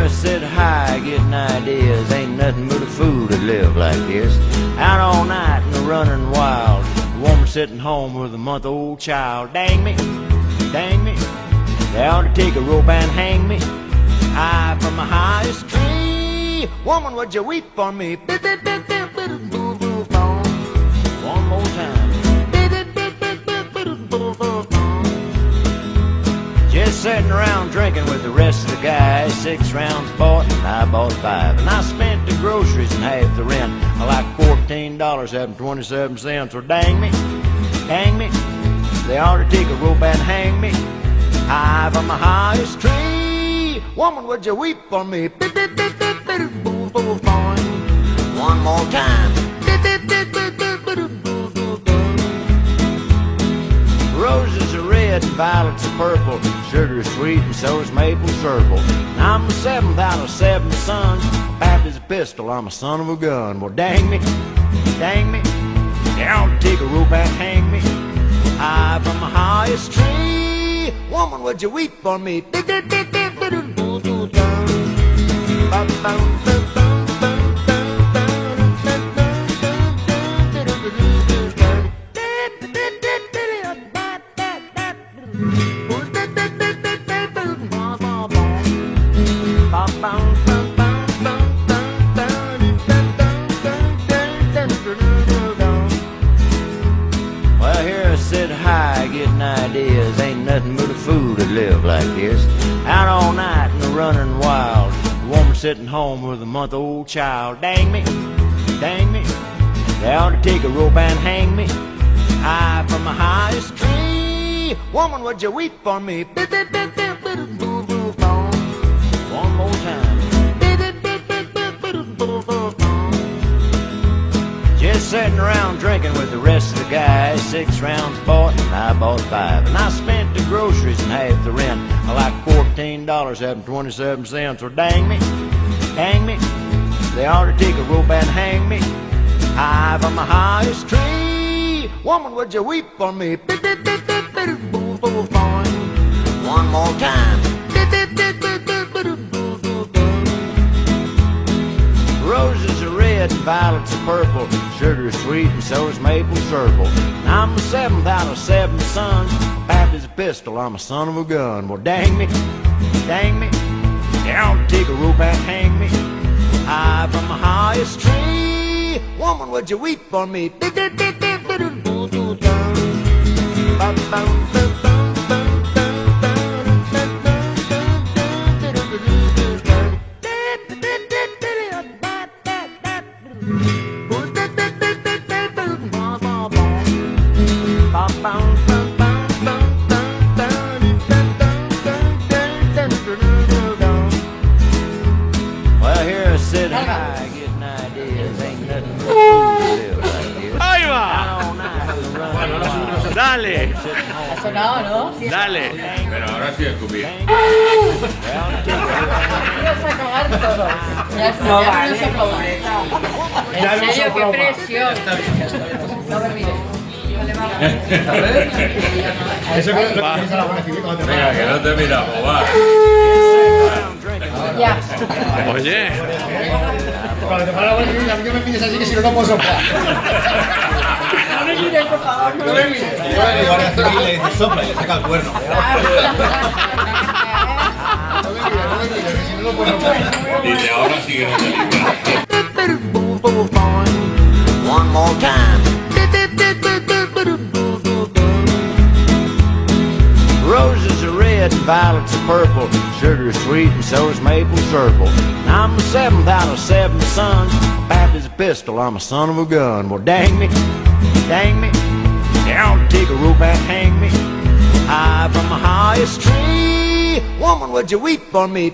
here I sit high, getting ideas. Ain't nothing but a fool to live like this. Out all night and running wild. A woman sitting home with a month-old child. Dang me, dang me. They ought to take a rope and hang me high from the highest tree. Woman, would you weep on me? One more time. Just sitting around drinking with the rest of the guys. 6 rounds bought and I bought 5. And I spent the groceries and half the rent. I like $14.27. Well, dang me, dang me. They ought to take a rope and hang me high from the highest tree. Woman, would you weep on me? One more time. Roses are red and violets are purple. Sugar's sweet and so's maple syrup. And I'm the 7th out of 7 sons. Baptist pistol, I'm a son of a gun. Well, dang me, dang me. They ought to take a rope and hang me high from the highest tree. Woman, would you weep on me? Well, here I sit high, getting ideas. Ain't nothing but a fool to live like this. Out all night and running wild. A woman sitting home with a month-old child. Dang me, dang me. They ought to take a rope and hang me high from the highest tree. Woman, would you weep on me? One more time. Just sitting around drinking with the rest of the guys. 6 rounds bought and I bought 5. And I spent the groceries and half the rent. I like $14.27. Well, dang me, dang me. They ought to take a rope and hang me high from the highest tree. Woman, would you weep on me? One more time. Roses are red and violets are purple. Sugar's sweet and so's maple syrup. And I'm the 7th out of 7 sons. Baptist pistol, I'm a son of a gun. Well, dang me, dang me. They ought to take a rope and hang me high from the highest tree. Woman, would you weep on me? Well, here I sit high, getting ideas. Ain't nothing but fool to live like this. ¡Ahí va! All night and running wild. Dale, Sitting home. Sonaba, ¿no? dale. Pero ahora sí escupí. Ibas a acabar todo. Ya está, No, ya vale, no se acabar. En serio, qué presión. No me mires. Eso que Va. lo la buena civil cuando te Venga, que no te miramos, va. Ya. Oye, Cuando te para la buena civil, a mí que me pides así que si no, no puedo soplar. No me mires, por favor. No me mires. Yo a la guardia civil le dice sopla y le saca el cuerno. No me mires, que si no, no puedo soplar. Dice, ahora sí que no te libras. One more time. Roses are red and violets are purple. Sugar's sweet and so's maple syrup. And I'm the 7th out of 7 sons. Baptist pistol, I'm a son of a gun. Well, dang me, dang me. They ought to take a rope and hang me high from the highest tree. Woman, would you weep on me?